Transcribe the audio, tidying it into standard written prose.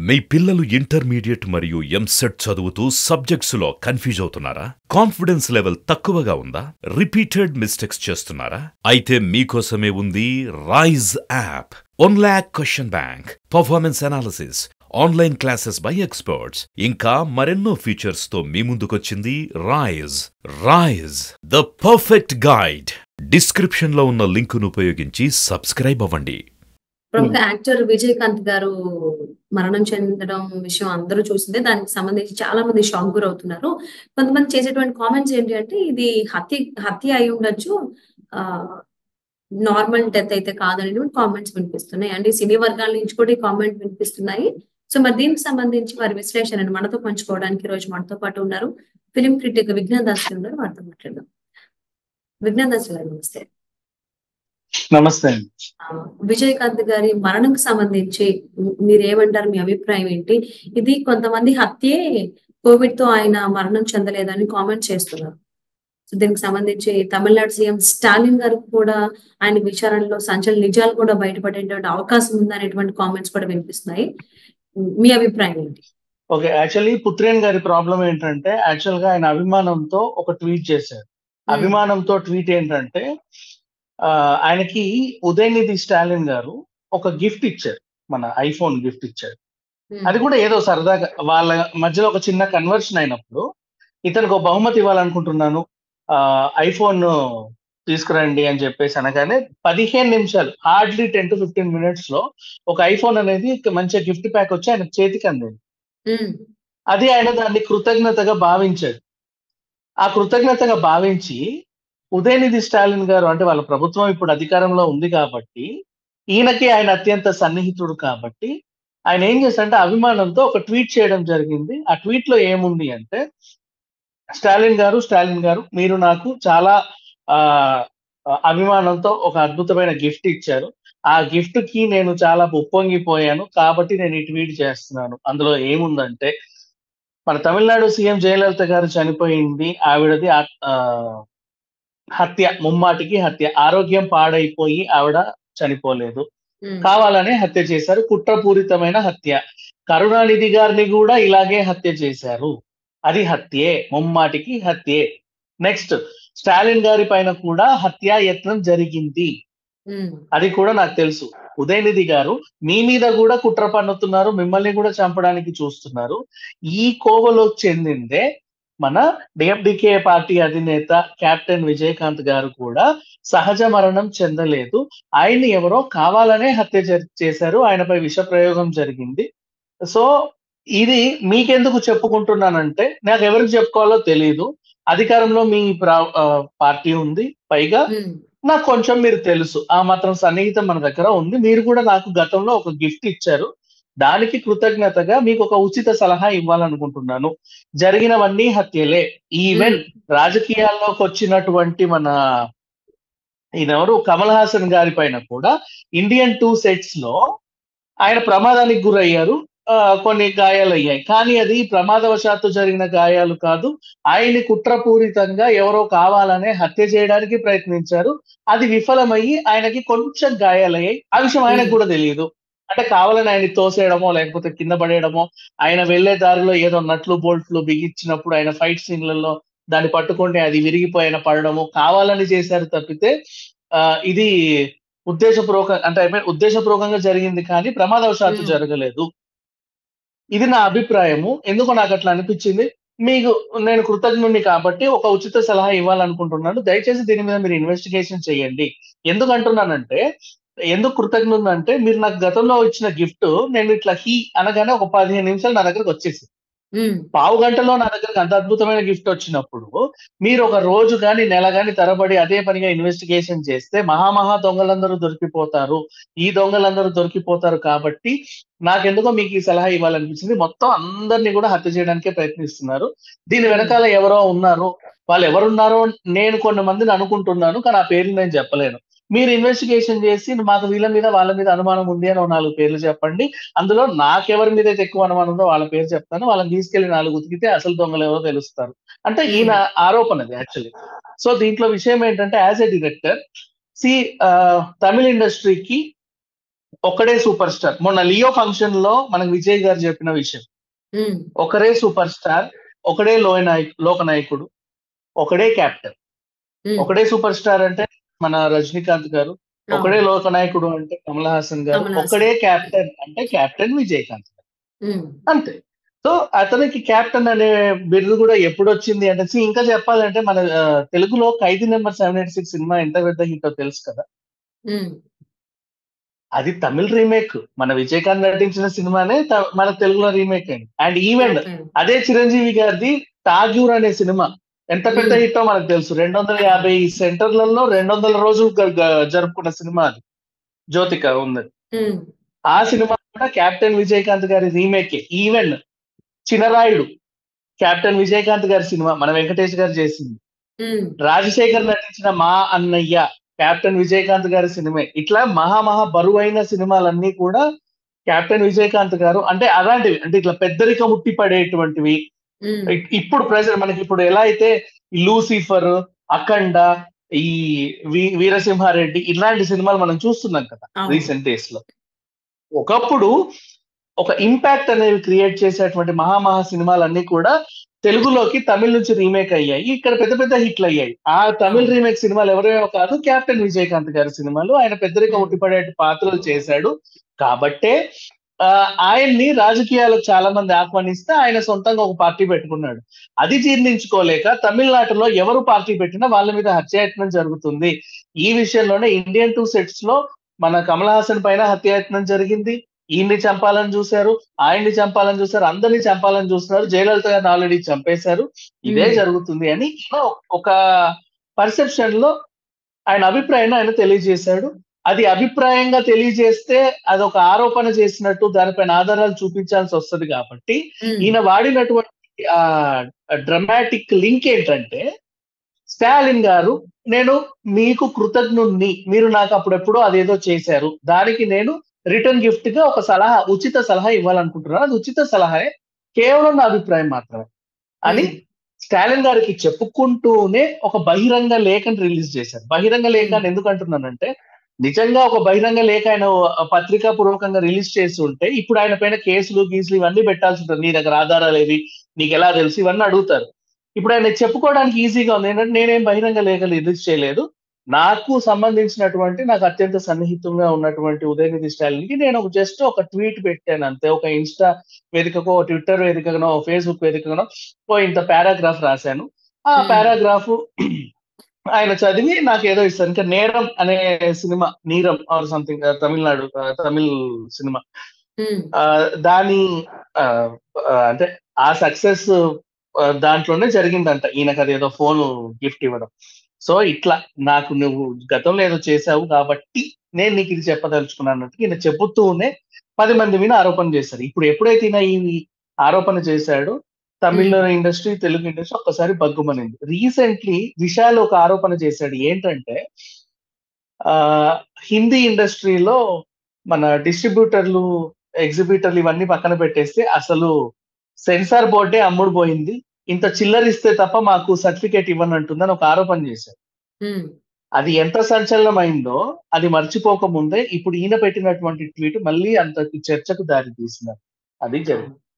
మీ పిల్లలు ఇంటర్మీడియట్ మరియు ఎంసెట్ చదువుతూ సబ్జెక్ట్స్లో కన్ఫ్యూజ్ అవుతున్నారా? కాన్ఫిడెన్స్ లెవెల్ తక్కువగా ఉందా? రిపీటెడ్ మిస్టేక్స్ చేస్తున్నారా? అయితే మీకోసమే ఉంది rise app. 1 lakh question bank, performance analysis, online classes by experts, ఇంకా మరెన్నో ఫీచర్స్ తో మీ ముందుకొచ్చింది rise. Rise, the perfect guide. Description లో ఉన్న లింకును ఉపయోగించి సబ్స్క్రైబ్ అవ్వండి. ప్రముఖ యాక్టర్ విజయకాంత్ గారు మరణం చెందడం విషయం అందరూ చూసిందే. దానికి సంబంధించి చాలా మంది షాక్ గురవుతున్నారు. కొంతమంది చేసేటువంటి కామెంట్స్ ఏంటి అంటే, ఇది హత్య అయి ఉండొచ్చు, నార్మల్ డెత్ అయితే కాదనేటువంటి కామెంట్స్ వినిపిస్తున్నాయి. అంటే సినీ వర్గాల నుంచి కూడా ఈ కామెంట్ వినిపిస్తున్నాయి. సో మరి దీనికి సంబంధించి వారి విశ్లేషణను మనతో పంచుకోవడానికి ఈ రోజు మనతో పాటు ఉన్నారు ఫిలిం క్రిటిక్ విజ్ఞాన్ దాస్ గారు ఉన్నారు. వారితో మాట్లాడదాం. విజ్ఞాన్ దాస్ గారు నమస్తే. నమస్తే. విజయకాంత్ గారి మరణంకి సంబంధించి మీరేమంటారు? మీ అభిప్రాయం ఏంటి? ఇది కొంతమంది హత్యే, కోవిడ్ తో ఆయన మరణం చెందలేదని కామెంట్ చేస్తున్నారు. సో దీనికి సంబంధించి తమిళనాడు సీఎం స్టాలిన్ గారు కూడా ఆయన విచారణలో సంచలన నిజాలు కూడా బయటపడేటువంటి అవకాశం ఉందనేటువంటి కామెంట్స్ కూడా వినిపిస్తున్నాయి. మీ అభిప్రాయం ఏంటి? ఓకే, యాక్చువల్లీ పుత్రేన్ గారి ప్రాబ్లం ఏంటంటే, యాక్చువల్ గా ఆయన అభిమానంతో ఒక ట్వీట్ చేశారు. అభిమానంతో ట్వీట్ ఏంటంటే, ఆయనకి ఉదయనిధి స్టాలిన్ గారు ఒక గిఫ్ట్ ఇచ్చారు, మన ఐఫోన్ గిఫ్ట్ ఇచ్చారు. అది కూడా ఏదో సరదాగా వాళ్ళ మధ్యలో ఒక చిన్న కన్వర్షన్ అయినప్పుడు, ఇతనికి ఒక బహుమతి ఇవ్వాలనుకుంటున్నాను, ఐఫోన్ తీసుకురండి అని చెప్పేసి అనగానే 15 నిమిషాలు, హార్డ్లీ 10 to 15 minutes లో ఒక ఐఫోన్ అనేది మంచి గిఫ్ట్ ప్యాక్ వచ్చి ఆయన చేతికి అందింది. అది ఆయన దాన్ని కృతజ్ఞతగా భావించాడు. ఆ కృతజ్ఞతగా భావించి ఉదయనిధి స్టాలిన్ గారు, అంటే వాళ్ళ ప్రభుత్వం ఇప్పుడు అధికారంలో ఉంది కాబట్టి, ఈయనకి ఆయన అత్యంత సన్నిహితుడు కాబట్టి, ఆయన ఏం చేశారంటే అభిమానంతో ఒక ట్వీట్ చేయడం జరిగింది. ఆ ట్వీట్ లో ఏముంది అంటే, స్టాలిన్ గారు మీరు నాకు చాలా అభిమానంతో ఒక అద్భుతమైన గిఫ్ట్ ఇచ్చారు. ఆ గిఫ్ట్ కి నేను చాలా ఉప్పొంగిపోయాను కాబట్టి నేను ఈ ట్వీట్ చేస్తున్నాను. అందులో ఏముందంటే, మన తమిళనాడు సీఎం జయలలిత గారు చనిపోయింది, ఆవిడది హత్య, ముమ్మాటికి హత్య. ఆరోగ్యం పాడైపోయి ఆవిడ చనిపోలేదు, కావాలనే హత్య చేశారు, కుట్రపూరితమైన హత్య. కరుణానిధి గారిని కూడా ఇలాగే హత్య చేశారు, అది హత్యే, ముమ్మాటికి హత్యే. నెక్స్ట్, స్టాలిన్ గారి పైన కూడా హత్యాయత్నం జరిగింది, అది కూడా నాకు తెలుసు. ఉదయనిధి గారు మీ మీద కూడా కుట్ర పన్నుతున్నారు, మిమ్మల్ని కూడా చంపడానికి చూస్తున్నారు. ఈ కోవలో చెందిందే మన డిఎండికే పార్టీ అధినేత కెప్టెన్ విజయకాంత్ గారు కూడా సహజ మరణం చెందలేదు. ఆయన్ని ఎవరో కావాలనే హత్య చేశారు, ఆయనపై విష ప్రయోగం జరిగింది. సో ఇది మీకెందుకు చెప్పుకుంటున్నానంటే, నాకు ఎవరికి చెప్పుకోవాలో తెలియదు. అధికారంలో మీ పార్టీ ఉంది, పైగా నాకు కొంచెం మీరు తెలుసు, ఆ మాత్రం సన్నిహితం మన దగ్గర ఉంది. మీరు కూడా నాకు గతంలో ఒక గిఫ్ట్ ఇచ్చారు, దానికి కృతజ్ఞతగా మీకు ఒక ఉచిత సలహా ఇవ్వాలనుకుంటున్నాను. జరిగినవన్నీ హత్యలే. ఈవెన్ రాజకీయాల్లోకి వచ్చినటువంటి మన ఈయనెవరు కమల్ హాసన్ గారి పైన కూడా ఇండియన్ 2 sets లో ఆయన ప్రమాదానికి గురయ్యారు, కొన్ని గాయాలయ్యాయి. కానీ అది ప్రమాదవశాత్తు జరిగిన గాయాలు కాదు, ఆయన్ని కుట్రపూరితంగా ఎవరో కావాలనే హత్య చేయడానికి ప్రయత్నించారు, అది విఫలమయ్యి ఆయనకి కొంచెం గాయాలయ్యాయి. ఆ విషయం ఆయనకు కూడా తెలియదు. అంటే కావాలని ఆయన్ని తోసేయడమో లేకపోతే కింద పడేయడమో, ఆయన వెళ్లే దారిలో ఏదో నట్లు బోల్ట్లు బిగించినప్పుడు ఆయన ఫైట్ సీన్లలో దాన్ని పట్టుకుంటే అది విరిగిపోయి ఆయన పడడము కావాలని చేశారు తప్పితే, ఇది ఉద్దేశపూర్వకంగా జరిగింది కానీ ప్రమాదవశాత్తు జరగలేదు. ఇది నా అభిప్రాయము. ఎందుకు నాకు అట్లా అనిపించింది, మీకు నేను కృతజ్ఞుడిని కాబట్టి ఒక ఉచిత సలహా ఇవ్వాలనుకుంటున్నాను. దయచేసి దీని మీద మీరు ఇన్వెస్టిగేషన్ చేయండి. ఎందుకంటున్నానంటే, ఎందుకు కృతజ్ఞుడినంటే, మీరు నాకు గతంలో ఇచ్చిన గిఫ్ట్ నేను ఇట్లా అనగానే ఒక 15 నిమిషాలు నా దగ్గరకు వచ్చేసింది. పావు గంటలో నా దగ్గరకు అంత అద్భుతమైన గిఫ్ట్ వచ్చినప్పుడు, మీరు ఒక రోజు కానీ నెల కానీ తరబడి అదే పనిగా ఇన్వెస్టిగేషన్ చేస్తే మహా దొంగలందరూ దొరికిపోతారు, ఈ దొంగలందరూ దొరికిపోతారు. కాబట్టి నాకెందుకో మీకు ఈ సలహా ఇవ్వాలనిపించింది. మొత్తం అందరినీ కూడా హత్య చేయడానికే ప్రయత్నిస్తున్నారు, దీని వెనకాల ఎవరో ఉన్నారు. వాళ్ళు ఎవరున్నారో నేను కొన్ని మందిని అనుకుంటున్నాను, కానీ ఆ పేర్లు నేను చెప్పలేను. మీరు ఇన్వెస్టిగేషన్ చేసి మాకు వీళ్ళ మీద వాళ్ళ మీద అనుమానం ఉంది అని 4 పేర్లు చెప్పండి. అందులో నాకెవరి మీద అయితే ఎక్కువ అనుమానం ఉందో వాళ్ళ పేరు చెప్తాను. వాళ్ళని తీసుకెళ్లి 4 ఉతికితే అసలు దొంగలు ఎవరో తెలుస్తారు. అంటే ఈయన ఆరోపణది యాక్చువల్లీ. సో దీంట్లో విషయం ఏంటంటే, యాజ్ ఎ డైరెక్టర్, తమిళ ఇండస్ట్రీకి ఒకడే సూపర్ స్టార్. మొన్న లియో ఫంక్షన్ లో మనకు విజయ్ గారు చెప్పిన విషయం. ఉమ్, ఒకరే సూపర్ స్టార్, ఒకడే లోకనాయకుడు, ఒకడే కెప్టెన్. ఉమ్, ఒకడే సూపర్ స్టార్ అంటే మన రజనీకాంత్ గారు, ఒకడే అవును, లోకనాయకుడు అంటే కమల్ హాసన్ గారు, కమల్ హాసన్. ఒకడే కెప్టెన్ అంటే కెప్టెన్ విజయకాంత్ గారు. ఉమ్, అంతే. సో అతనికి కెప్టెన్ అనే బిరుదు కూడా ఎప్పుడు వచ్చింది అంటే, ఇంకా చెప్పాలంటే మన తెలుగులో 'ఖైదీ నెంబర్ 786' సినిమా ఎంత పెద్ద హిట్టో తెలుసు కదా. ఉమ్, అది తమిళ్ రీమేక్. మన విజయకాంత్ నటించిన సినిమానే మన తెలుగులో రీమేక్ అయింది. And even okay. అదే చిరంజీవి గారిది 'ఠాగూర్' అనే సినిమా ఎంత పెద్ద ఉమ్, హిట్టో మనకు తెలుసు. 250 సెంటర్లలో 200 రోజులు జరుపుకున్న సినిమా అది. జ్యోతిక ఉన్నది. ఉమ్, ఆ సినిమా కూడా కెప్టెన్ విజయకాంత్ గారి రీమేకే. ఈవెన్ 'చినరాయుడు' కెప్టెన్ విజయకాంత్ గారి సినిమా మన వెంకటేష్ గారు చేసింది. ఉమ్, రాజశేఖర్ నటించిన 'మా అన్నయ్య' కెప్టెన్ విజయకాంత్ గారి సినిమే. ఇట్లా మహా బరువైన సినిమాలన్నీ కూడా కెప్టెన్ విజయకాంత్ గారు అంటే అలాంటివి, అంటే ఇట్లా పెద్దరికం ఉట్టి పడేటువంటివి. ఉమ్, ఇప్పుడు ప్రెజెంట్ మనకి ఇప్పుడు ఎలా అయితే ఈ 'లూసిఫర్', 'అఖండ', ఈ వీరసింహారెడ్డి ఇలాంటి సినిమాలు మనం చూస్తున్నాం కదా అవును. రీసెంట్ డేస్ లో. ఒకప్పుడు ఒక ఇంపాక్ట్ అనేది క్రియేట్ చేసేటువంటి మహా సినిమాలన్నీ కూడా తెలుగులోకి తమిళ నుంచి రీమేక్ అయ్యాయి. ఇక్కడ పెద్ద పెద్ద హిట్లు అయ్యాయి. ఆ తమిళ్ అవును. రీమేక్ సినిమాలు ఎవరేమో కాదు, కెప్టెన్ విజయకాంత్ గారి సినిమాలు. ఆయన పెద్దరికం ఉమ్, ఉట్టిపడే పాత్రలు చేశాడు. కాబట్టే ఆయన్ని రాజకీయాలకు చాలా మంది ఆహ్వానిస్తే ఆయన సొంతంగా ఒక పార్టీ పెట్టుకున్నాడు. అది జీర్ణించుకోలేక తమిళనాడులో ఎవరు పార్టీ పెట్టినా వాళ్ళ మీద హత్యాయత్నం జరుగుతుంది. ఈ విషయంలోనే 'ఇండియన్ 2 సెట్స్' లో మన కమల్ హాసన్ పైన హత్యాయత్నం జరిగింది. ఈయన్ని చంపాలని చూశారు, ఆయన్ని చంపాలని చూశారు, అందరినీ చంపాలని చూస్తున్నారు. జయలలిత గారిని ఆల్రెడీ చంపేశారు. ఇదే ఉమ్, జరుగుతుంది అని ఒక పర్సెప్షన్ లో ఆయన అభిప్రాయాన్ని ఆయన తెలియజేశాడు. అది అభిప్రాయంగా తెలియజేస్తే అదొక ఆరోపణ చేసినట్టు దానిపైన ఆధారాలు చూపించాల్సి వస్తది కాబట్టి, ఉమ్, ఈయన వాడినటువంటి డ్రమాటిక్ లింక్ ఏంటంటే, స్టాలిన్ గారు నేను మీకు కృతజ్ఞుణ్ణి. మీరు నాకు అప్పుడెప్పుడో అదేదో చేశారు. దానికి నేను రిటర్న్ గిఫ్ట్ గా ఒక ఉచిత సలహా ఇవ్వాలనుకుంటున్నాను. అది ఉచిత సలహాయే. కేవలం నా అభిప్రాయం మాత్రమే అని ఉమ్, స్టాలిన్ గారికి చెప్పుకుంటూనే ఒక బహిరంగ లేఖను రిలీజ్ చేశారు. బహిరంగ లేఖ ఉమ్, అని ఎందుకు అంటున్నానంటే, నిజంగా ఒక బహిరంగ లేఖ ఆయన పత్రికా పూర్వకంగా రిలీజ్ చేసి ఉంటే ఇప్పుడు ఆయన పైన గీసులు ఇవన్నీ పెట్టాల్సి ఉంటుంది. నీ దగ్గర ఆధారాలు ఏవి, నీకు ఎలా తెలుసు, ఇవన్నీ అడుగుతారు. ఇప్పుడు ఆయన చెప్పుకోవడానికి ఈజీగా ఉంది. ఏంటంటే నేనేం బహిరంగ లేఖలు రిలీజ్ చేయలేదు. నాకు సంబంధించినటువంటి, నాకు అత్యంత సన్నిహితంగా ఉన్నటువంటి ఉదయనిధి స్టాలిన్‌కి నేను జస్ట్ ఒక ట్వీట్ పెట్టాను అంతే. ఒక ఇన్‌స్టా వేదికకో, ట్విట్టర్ వేదికగానో, ఫేస్‌బుక్ వేదికగానో ఇంత పారాగ్రాఫ్ రాశాను. ఆ ఉమ్, పారాగ్రాఫ్ ఆయన చదివి నాకేదో ఇస్తారు. ఇంకా 'నేరం' అనే సినిమా, 'Neeram' or something Tamil cinema. Um, దాని ఆహ్, అంటే ఆ సక్సెస్ దాంట్లోనే జరిగిందంట. ఈయనకదేదో ఫోను గిఫ్ట్ ఇవ్వడం. సో, ఇట్లా నాకు నువ్వు గతంలో ఏదో చేశావు కాబట్టి నేను నీకిది చెప్పదలుచుకున్నానన్నట్టుగా ఈయన చెబుతూనే 10 మంది మీద ఆరోపణ చేశారు. ఇప్పుడు ఎప్పుడైతే ఈయన ఈ ఆరోపణ చేశాడో తమిళ్ ఉమ్, ఇండస్ట్రీ, తెలుగు ఇండస్ట్రీ ఒక్కసారి బగ్గుమనింది. రీసెంట్‌లీ విశాల్ ఒక ఆరోపణ చేశాడు. ఏంటంటే హిందీ ఇండస్ట్రీలో మన డిస్ట్రిబ్యూటర్లు, ఎగ్జిబిటర్లు ఇవన్నీ పక్కన పెట్టేస్తే అసలు సెన్సార్ బోర్డే అమ్ముడు పోయింది. ఇంత చిల్లరిస్తే తప్ప మాకు సర్టిఫికేట్ ఇవ్వనంటుందని ఒక ఆరోపణ చేశారు. ఉమ్. అది ఎంత సంచలనమైందో అది మర్చిపోక ముందే ఇప్పుడు ఈయన పెట్టినటువంటి ట్వీట్ మళ్ళీ అంత చర్చకు దారి తీసింది. అది జరిగింది.